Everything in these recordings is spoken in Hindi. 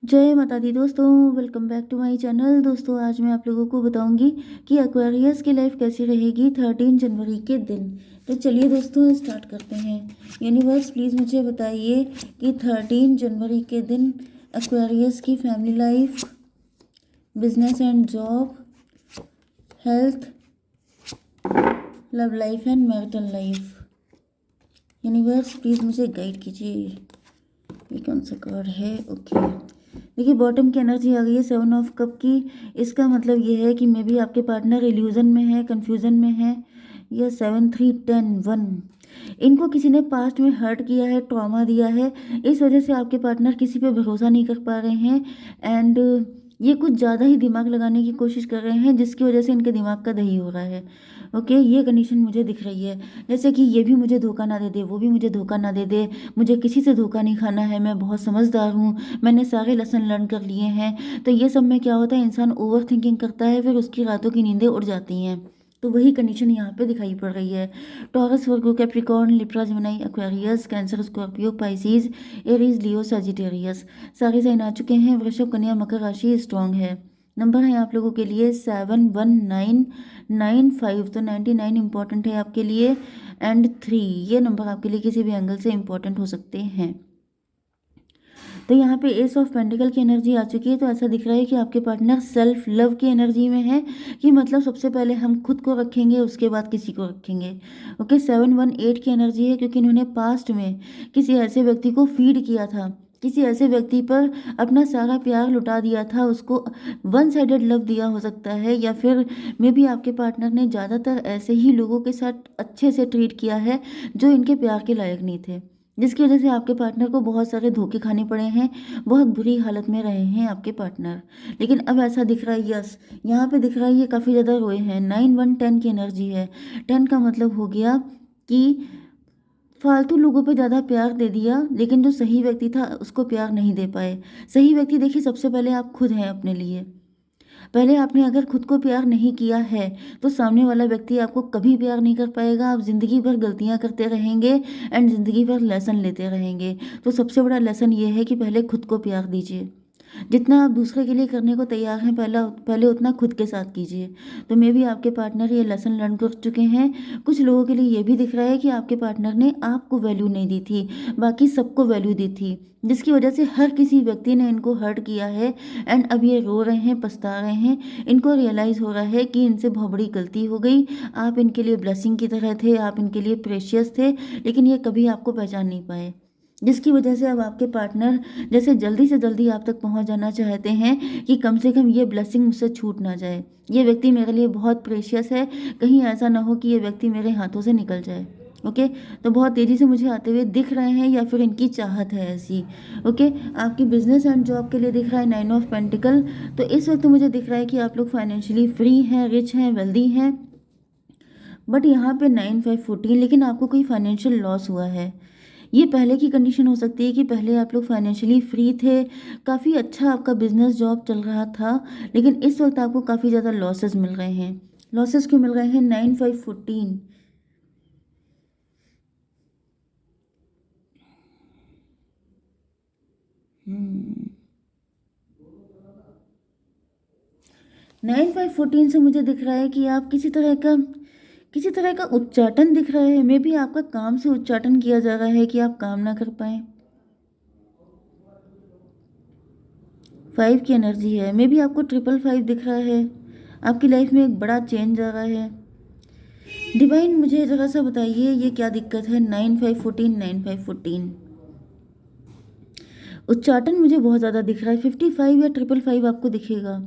जय माता दी दोस्तों, welcome back to my channel. दोस्तों आज मैं आप लोगों को बताऊंगी कि एक्वेरियस की लाइफ कैसी रहेगी 13 जनवरी के दिन। तो चलिए दोस्तों स्टार्ट करते हैं। यूनिवर्स प्लीज़ मुझे बताइए कि 13 जनवरी के दिन एक्वेरियस की family life, business and job, health, love life and marital life. Universe please मुझे गाइड कीजिए। ये कौन सा कार्ड है? ओके, देखिए बॉटम की एनर्जी आ गई है 7 ऑफ कप की। इसका मतलब ये है कि मे बी आपके पार्टनर इल्यूजन में है, कंफ्यूजन में है। या 7 3 10 1, इनको किसी ने पास्ट में हर्ट किया है, ट्रॉमा दिया है। इस वजह से आपके पार्टनर किसी पे भरोसा नहीं कर पा रहे हैं एंड ये कुछ ज़्यादा ही दिमाग लगाने की कोशिश कर रहे हैं, जिसकी वजह से इनके दिमाग का दही हो रहा है। ओके, ये कंडीशन मुझे दिख रही है। जैसे कि ये भी मुझे धोखा ना दे दे, वो भी मुझे धोखा ना दे दे, मुझे किसी से धोखा नहीं खाना है, मैं बहुत समझदार हूँ, मैंने सारे लेसन लर्न कर लिए हैं। तो ये सब में क्या होता है, इंसान ओवर थिंकिंग करता है, फिर उसकी रातों की नींदें उड़ जाती हैं। तो वही कंडीशन यहाँ पे दिखाई पड़ रही है। Taurus, Virgo, Capricorn, Libra, Gemini, Aquarius, Cancer, Scorpio, Pisces, Aries, Leo, Sagittarius, सारे साइन आ चुके हैं। वृषभ, कन्या, मकर राशि स्ट्रॉन्ग है। नंबर है आप लोगों के लिए 71995, तो 99 इंपॉर्टेंट है आपके लिए एंड 3, ये नंबर आपके लिए किसी भी एंगल से इंपॉर्टेंट हो सकते हैं। तो यहाँ पे एस ऑफ पेंटिकल की एनर्जी आ चुकी है। तो ऐसा दिख रहा है कि आपके पार्टनर सेल्फ लव की एनर्जी में है, कि मतलब सबसे पहले हम खुद को रखेंगे, उसके बाद किसी को रखेंगे। ओके, 718 की एनर्जी है, क्योंकि इन्होंने पास्ट में किसी ऐसे व्यक्ति को फीड किया था, किसी ऐसे व्यक्ति पर अपना सारा प्यार लुटा दिया था, उसको वन साइडेड लव दिया हो सकता है, या फिर मे बी आपके पार्टनर ने ज़्यादातर ऐसे ही लोगों के साथ अच्छे से ट्रीट किया है जो इनके प्यार के लायक नहीं थे, जिसकी वजह से आपके पार्टनर को बहुत सारे धोखे खाने पड़े हैं, बहुत बुरी हालत में रहे हैं आपके पार्टनर। लेकिन अब ऐसा दिख रहा है, यस यहाँ पे दिख रहा है ये काफ़ी ज़्यादा रोए हैं। 9 1 10 की एनर्जी है। 10 का मतलब हो गया कि फालतू लोगों पे ज़्यादा प्यार दे दिया, लेकिन जो सही व्यक्ति था उसको प्यार नहीं दे पाए। सही व्यक्ति देखिए, सबसे पहले आप खुद हैं अपने लिए। पहले आपने अगर खुद को प्यार नहीं किया है तो सामने वाला व्यक्ति आपको कभी प्यार नहीं कर पाएगा। आप ज़िंदगी भर गलतियां करते रहेंगे एंड ज़िंदगी भर लेसन लेते रहेंगे। तो सबसे बड़ा लेसन ये है कि पहले खुद को प्यार दीजिए। जितना आप दूसरे के लिए करने को तैयार हैं, पहले उतना खुद के साथ कीजिए। तो मे भी आपके पार्टनर ये लेसन लर्न कर चुके हैं। कुछ लोगों के लिए ये भी दिख रहा है कि आपके पार्टनर ने आपको वैल्यू नहीं दी थी, बाकी सबको वैल्यू दी थी, जिसकी वजह से हर किसी व्यक्ति ने इनको हर्ट किया है एंड अब ये रो रहे हैं, पछता रहे हैं। इनको रियलाइज़ हो रहा है कि इनसे बहुत बड़ी गलती हो गई। आप इनके लिए ब्लेसिंग की तरह थे, आप इनके लिए प्रेशियस थे, लेकिन ये कभी आपको पहचान नहीं पाए, जिसकी वजह से अब आपके पार्टनर जैसे जल्दी से जल्दी आप तक पहुंच जाना चाहते हैं कि कम से कम ये ब्लेसिंग मुझसे छूट ना जाए। ये व्यक्ति मेरे लिए बहुत प्रेशियस है, कहीं ऐसा ना हो कि ये व्यक्ति मेरे हाथों से निकल जाए। ओके, तो बहुत तेज़ी से मुझे आते हुए दिख रहे हैं, या फिर इनकी चाहत है ऐसी। ओके, आपकी बिजनेस एंड जॉब के लिए दिख रहा है 9 ऑफ पेंटिकल। तो इस वक्त मुझे दिख रहा है कि आप लोग फाइनेंशियली फ्री हैं, रिच हैं, वेल्दी हैं। बट यहाँ पे 9 5 14, लेकिन आपको कोई फाइनेंशियल लॉस हुआ है। ये पहले की कंडीशन हो सकती है कि पहले आप लोग फाइनेंशियली फ्री थे, काफ़ी अच्छा आपका बिजनेस जॉब चल रहा था, लेकिन इस वक्त आपको काफ़ी ज़्यादा लॉसेस मिल रहे हैं। लॉसेस क्यों मिल रहे हैं? 9 5 14। 9 5 14 से मुझे दिख रहा है कि आप किसी तरह का उच्चाटन दिख रहा है। मे बी आपका काम से उच्चाटन किया जा रहा है कि आप काम ना कर पाए। 5 की एनर्जी है, मे बी आपको 555 दिख रहा है। आपकी लाइफ में एक बड़ा चेंज आ रहा है। डिवाइन मुझे ज़रा सा बताइए ये क्या दिक्कत है? 9 5 14, 9 5 14। उच्चाटन मुझे बहुत ज़्यादा दिख रहा है। 55 या 555 आपको दिखेगा।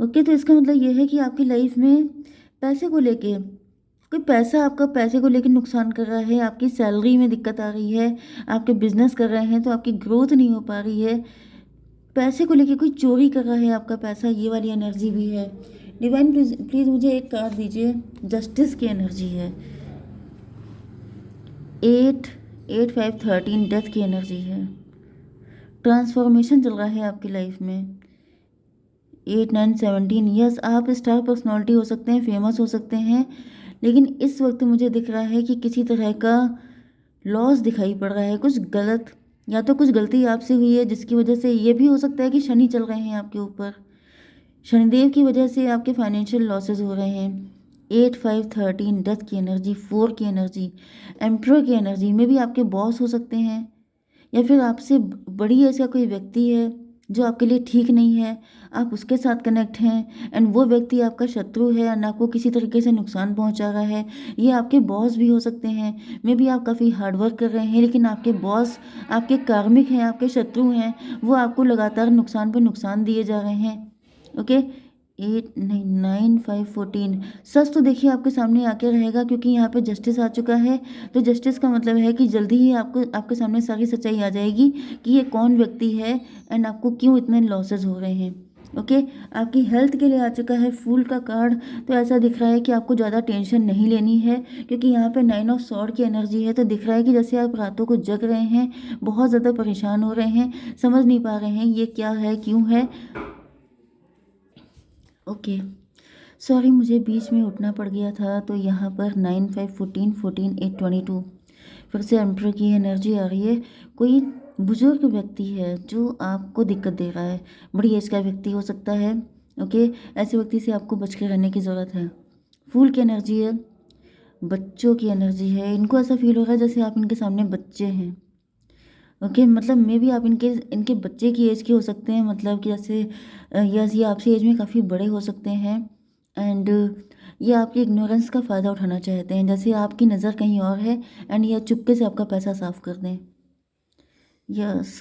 ओके, तो इसका मतलब ये है कि आपकी लाइफ में पैसे को लेके कोई पैसा आपका पैसे को लेकर नुकसान कर रहा है, आपकी सैलरी में दिक्कत आ रही है, आपके बिजनेस कर रहे हैं तो आपकी ग्रोथ नहीं हो पा रही है, पैसे को लेके कोई चोरी कर रहा है आपका पैसा, ये वाली एनर्जी भी है। डिवाइन प्लीज प्लीज़ मुझे एक कार्ड दीजिए। जस्टिस की एनर्जी है। 8 8 5 13, डेथ की एनर्जी है। ट्रांसफॉर्मेशन चल रहा है आपकी लाइफ में। 8 9 17, यस आप स्टार पर्सनालिटी हो सकते हैं, फेमस हो सकते हैं, लेकिन इस वक्त मुझे दिख रहा है कि किसी तरह का लॉस दिखाई पड़ रहा है, कुछ गलत या तो कुछ गलती आपसे हुई है जिसकी वजह से ये भी हो सकता है कि शनि चल रहे हैं आपके ऊपर। शनिदेव की वजह से आपके फाइनेंशियल लॉसेस हो रहे हैं। 8 5 13 डेथ की एनर्जी, 4 की एनर्जी, एम्प्रोर की एनर्जी में भी आपके बॉस हो सकते हैं, या फिर आपसे बड़ी ऐसा कोई व्यक्ति है जो आपके लिए ठीक नहीं है, आप उसके साथ कनेक्ट हैं एंड वो व्यक्ति आपका शत्रु है एंड आपको किसी तरीके से नुकसान पहुंचा रहा है। ये आपके बॉस भी हो सकते हैं। मे बी आप काफ़ी हार्ड वर्क कर रहे हैं लेकिन आपके बॉस आपके कार्मिक हैं, आपके शत्रु हैं, वो आपको लगातार नुकसान पर नुकसान दिए जा रहे हैं। ओके, 8 9 9 5 14। सच तो देखिए आपके सामने आके रहेगा क्योंकि यहाँ पे जस्टिस आ चुका है। तो जस्टिस का मतलब है कि जल्दी ही आपको आपके सामने सारी सच्चाई आ जाएगी कि ये कौन व्यक्ति है एंड आपको क्यों इतने लॉसेस हो रहे हैं। ओके, आपकी हेल्थ के लिए आ चुका है फूल का कार्ड। तो ऐसा दिख रहा है कि आपको ज़्यादा टेंशन नहीं लेनी है क्योंकि यहाँ पे 9 ऑफ स्वॉर्ड की एनर्जी है। तो दिख रहा है कि जैसे आप रातों को जग रहे हैं, बहुत ज़्यादा परेशान हो रहे हैं, समझ नहीं पा रहे हैं ये क्या है, क्यों है। ओके, सॉरी मुझे बीच में उठना पड़ गया था। तो यहाँ पर 9 5 14 14 8 22 फिर से एम्प्यर की एनर्जी आ रही है। कोई बुजुर्ग व्यक्ति है जो आपको दिक्कत दे रहा है, बड़ी एज का व्यक्ति हो सकता है। ओके, ऐसे व्यक्ति से आपको बच के रहने की ज़रूरत है। फूल की एनर्जी है, बच्चों की एनर्जी है। इनको ऐसा फील हो रहा है जैसे आप इनके सामने बच्चे हैं। ओके, मतलब मे भी आप इनके इनके बच्चे की एज के हो सकते हैं, मतलब कि जैसे यस ये आपसे एज में काफ़ी बड़े हो सकते हैं एंड ये आपकी इग्नोरेंस का फ़ायदा उठाना चाहते हैं, जैसे आपकी नज़र कहीं और है एंड ये चुपके से आपका पैसा साफ कर दें। यस,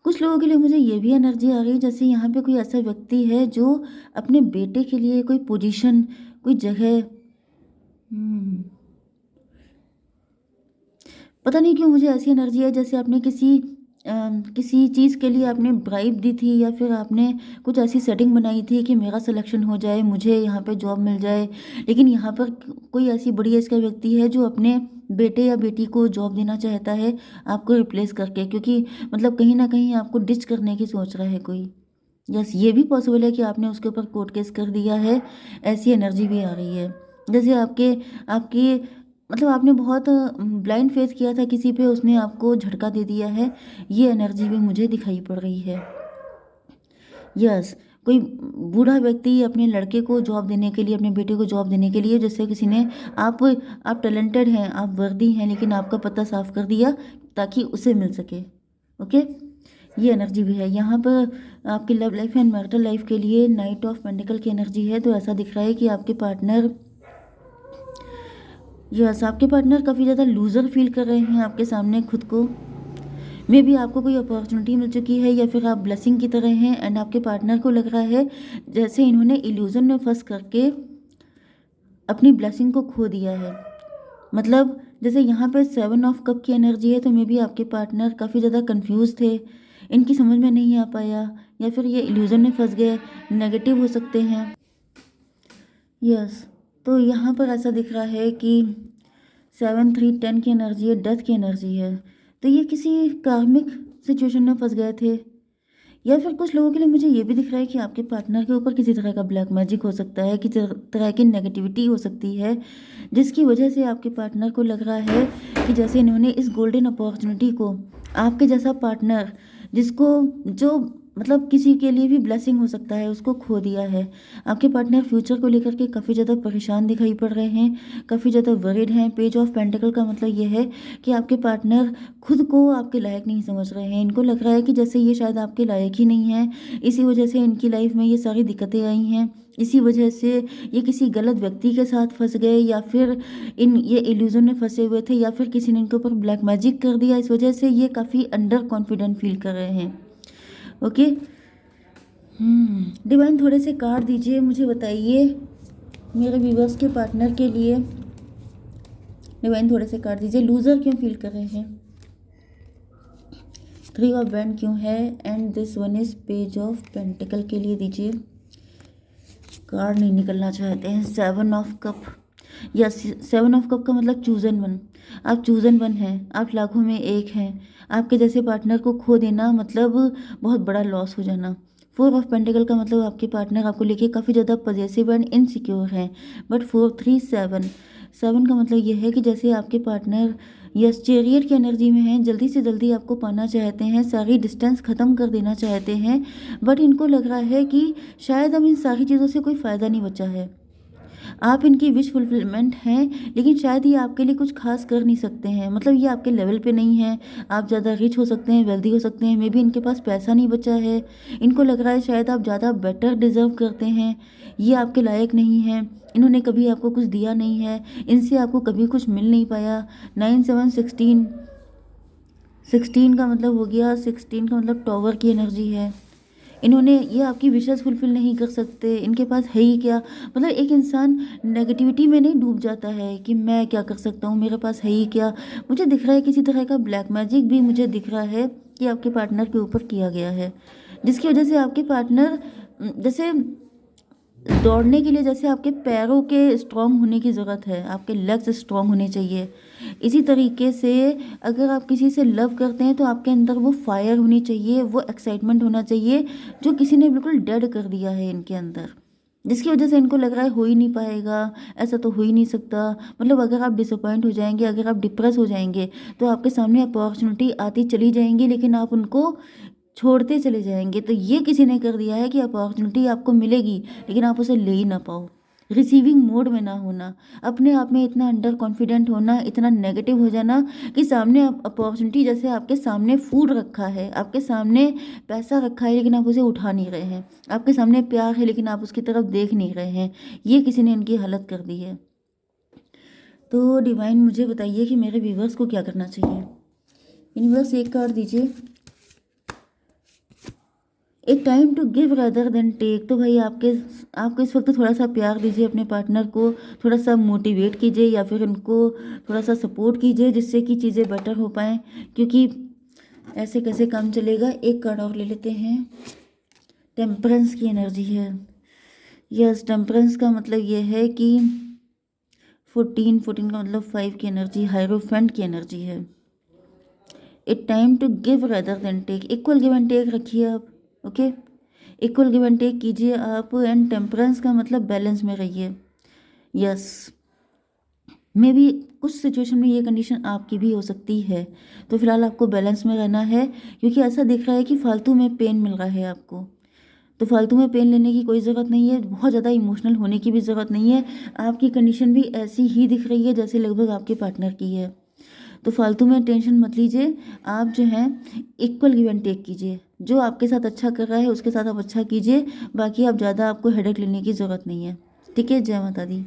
कुछ लोगों के लिए मुझे ये भी एनर्जी आ रही है जैसे यहाँ पे कोई ऐसा व्यक्ति है जो अपने बेटे के लिए कोई पोजीशन, कोई जगह, पता नहीं क्यों मुझे ऐसी एनर्जी है जैसे आपने किसी चीज़ के लिए आपने ब्राइब दी थी या फिर आपने कुछ ऐसी सेटिंग बनाई थी कि मेरा सिलेक्शन हो जाए, मुझे यहाँ पे जॉब मिल जाए। लेकिन यहाँ पर कोई ऐसी बड़ी एज का व्यक्ति है जो अपने बेटे या बेटी को जॉब देना चाहता है आपको रिप्लेस करके, क्योंकि मतलब कहीं ना कहीं आपको डिच करने की सोच रहा है कोई। यस, ये भी पॉसिबल है कि आपने उसके ऊपर कोर्ट केस कर दिया है। ऐसी एनर्जी भी आ रही है जैसे आपके आपकी मतलब आपने बहुत ब्लाइंड फेथ किया था किसी पे, उसने आपको झटका दे दिया है। ये एनर्जी भी मुझे दिखाई पड़ रही है। यस, कोई बूढ़ा व्यक्ति अपने लड़के को जॉब देने के लिए, अपने बेटे को जॉब देने के लिए, जैसे किसी ने आप टैलेंटेड हैं, आप वर्दी हैं, लेकिन आपका पता साफ कर दिया ताकि उसे मिल सके। ओके, ये एनर्जी भी है। यहाँ पर आपकी love life and marital life के लिए नाइट ऑफ पेंटिकल की एनर्जी है। तो ऐसा दिख रहा है कि आपके पार्टनर, यस आपके पार्टनर काफ़ी ज़्यादा लूज़र फील कर रहे हैं आपके सामने खुद को। मे बी आपको कोई अपॉर्चुनिटी मिल चुकी है या फिर आप ब्लेसिंग की तरह हैं एंड आपके पार्टनर को लग रहा है जैसे इन्होंने इल्यूजन में फंस करके अपनी ब्लेसिंग को खो दिया है। मतलब जैसे यहाँ पे 7 ऑफ कप की एनर्जी है तो मे बी आपके पार्टनर काफ़ी ज़्यादा कंफ्यूज थे, इनकी समझ में नहीं आ पाया या फिर ये इल्यूजन में फंस गए, नेगेटिव हो सकते हैं। यस, तो यहाँ पर ऐसा दिख रहा है कि 7 3 10 की एनर्जी है, डेथ की एनर्जी है। तो ये किसी कार्मिक सिचुएशन में फंस गए थे, या फिर कुछ लोगों के लिए मुझे ये भी दिख रहा है कि आपके पार्टनर के ऊपर किसी तरह का ब्लैक मैजिक हो सकता है, किसी तरह की नेगेटिविटी हो सकती है, जिसकी वजह से आपके पार्टनर को लग रहा है कि जैसे इन्होंने इस गोल्डन अपॉर्चुनिटी को, आपके जैसा पार्टनर जिसको जो मतलब किसी के लिए भी ब्लेसिंग हो सकता है, उसको खो दिया है। आपके पार्टनर फ्यूचर को लेकर के काफ़ी ज़्यादा परेशान दिखाई पड़ रहे हैं, काफ़ी ज़्यादा वरीड हैं। पेज ऑफ पेंटिकल का मतलब ये है कि आपके पार्टनर खुद को आपके लायक नहीं समझ रहे हैं। इनको लग रहा है कि जैसे ये शायद आपके लायक ही नहीं है, इसी वजह से इनकी लाइफ में ये सारी दिक्कतें आई हैं, इसी वजह से ये किसी गलत व्यक्ति के साथ फंस गए, या फिर ये इल्यूजन में फंसे हुए थे, या फिर किसी ने इनके ऊपर ब्लैक मैजिक कर दिया। इस वजह से ये काफ़ी अंडर कॉन्फिडेंट फील कर रहे हैं। ओके, डिवाइन थोड़े से कार्ड दीजिए, मुझे बताइए मेरे व्यूवर्स के पार्टनर के लिए। डिवाइन थोड़े से कार्ड दीजिए, लूज़र क्यों फील कर रहे हैं, 3 ऑफ बैंड क्यों है, and this one is page of pentacle के लिए दीजिए। कार्ड नहीं निकलना चाहते हैं। 7 ऑफ कप, या 7 ऑफ कप का मतलब चूजन वन। आप चूजन वन हैं, आप लाखों में एक हैं। आपके जैसे पार्टनर को खो देना मतलब बहुत बड़ा लॉस हो जाना। 4 ऑफ पेंटिकल का मतलब आपके पार्टनर आपको लेके काफ़ी ज़्यादा पॉजेसिव एंड इनसिक्योर हैं। बट 4 3 7 7 का मतलब ये है कि जैसे आपके पार्टनर यस, चैरियट की एनर्जी में हैं, जल्दी से जल्दी आपको पाना चाहते हैं, सारी डिस्टेंस ख़त्म कर देना चाहते हैं, बट इनको लग रहा है कि शायद अब इन सारी चीज़ों से कोई फ़ायदा नहीं बचा है। आप इनकी विश फुलफिलमेंट हैं, लेकिन शायद ये आपके लिए कुछ खास कर नहीं सकते हैं, मतलब ये आपके लेवल पे नहीं है। आप ज़्यादा रिच हो सकते हैं, वेल्दी हो सकते हैं, मे बी इनके पास पैसा नहीं बचा है। इनको लग रहा है शायद आप ज़्यादा बेटर डिज़र्व करते हैं, ये आपके लायक नहीं है, इन्होंने कभी आपको कुछ दिया नहीं है, इनसे आपको कभी कुछ मिल नहीं पाया। 9 7 16, 16 का मतलब हो गया, 16 का मतलब टॉवर की एनर्जी है। इन्होंने ये आपकी विशेस फुलफिल नहीं कर सकते, इनके पास है ही क्या। मतलब एक इंसान नेगेटिविटी में नहीं डूब जाता है कि मैं क्या कर सकता हूँ, मेरे पास है ही क्या। मुझे दिख रहा है किसी तरह का ब्लैक मैजिक भी मुझे दिख रहा है कि आपके पार्टनर के ऊपर किया गया है, जिसकी वजह से आपके पार्टनर जैसे दौड़ने के लिए जैसे आपके पैरों के स्ट्रॉन्ग होने की ज़रूरत है, आपके लेग्स स्ट्रॉन्ग होने चाहिए। इसी तरीके से अगर आप किसी से लव करते हैं तो आपके अंदर वो फायर होनी चाहिए, वो एक्साइटमेंट होना चाहिए जो किसी ने बिल्कुल डेड कर दिया है इनके अंदर, जिसकी वजह से इनको लग रहा है हो ही नहीं पाएगा, ऐसा तो हो ही नहीं सकता। मतलब अगर आप डिसअपॉइंट हो जाएंगे, अगर आप डिप्रेस हो जाएंगे, तो आपके सामने अपॉर्चुनिटी आती चली जाएंगी, लेकिन आप उनको छोड़ते चले जाएंगे। तो ये किसी ने कर दिया है कि अपॉर्चुनिटी आपको मिलेगी, लेकिन आप उसे ले ही ना पाओ। रिसीविंग मोड में ना होना, अपने आप में इतना अंडर कॉन्फिडेंट होना, इतना नेगेटिव हो जाना कि सामने अपॉर्चुनिटी जैसे आपके सामने फूड रखा है, आपके सामने पैसा रखा है, लेकिन आप उसे उठा नहीं रहे हैं, आपके सामने प्यार है लेकिन आप उसकी तरफ देख नहीं रहे हैं। ये किसी ने इनकी हालत कर दी है। तो डिवाइन मुझे बताइए कि मेरे व्यूवर्स को क्या करना चाहिए। यूनिवर्स एक कार्ड दीजिए। A time to give rather than take. तो भाई आपको इस वक्त थोड़ा सा प्यार दीजिए अपने पार्टनर को, थोड़ा सा मोटिवेट कीजिए या फिर उनको थोड़ा सा सपोर्ट कीजिए, जिससे कि चीज़ें बेटर हो पाएँ, क्योंकि ऐसे कैसे काम चलेगा। एक कार्ड और ले लेते हैं। टेम्परेंस की एनर्जी है। यस, टेम्परेंस का मतलब ये है कि 14 का मतलब 5 की एनर्जी हायरोफेंट की एनर्जी है। A time to give rather than take, equal give and take रखिए आप। Okay, equal give and take कीजिए आप। एंड टेम्परेंस का मतलब बैलेंस में रहिए। यस, मे बी कुछ सिचुएशन में ये कंडीशन आपकी भी हो सकती है, तो फिलहाल आपको बैलेंस में रहना है, क्योंकि ऐसा दिख रहा है कि फालतू में पेन मिल रहा है आपको। तो फालतू में पेन लेने की कोई ज़रूरत नहीं है, बहुत ज़्यादा इमोशनल होने की भी ज़रूरत नहीं है। आपकी कंडीशन भी ऐसी ही दिख रही है जैसे लगभग आपके पार्टनर की है। तो फालतू में टेंशन मत लीजिए, आप जो हैं इक्वल गिव एंड टेक कीजिए। जो आपके साथ अच्छा कर रहा है उसके साथ आप अच्छा कीजिए, बाकी आप ज़्यादा आपको हेडेक लेने की ज़रूरत नहीं है। ठीक है, जय माता दी।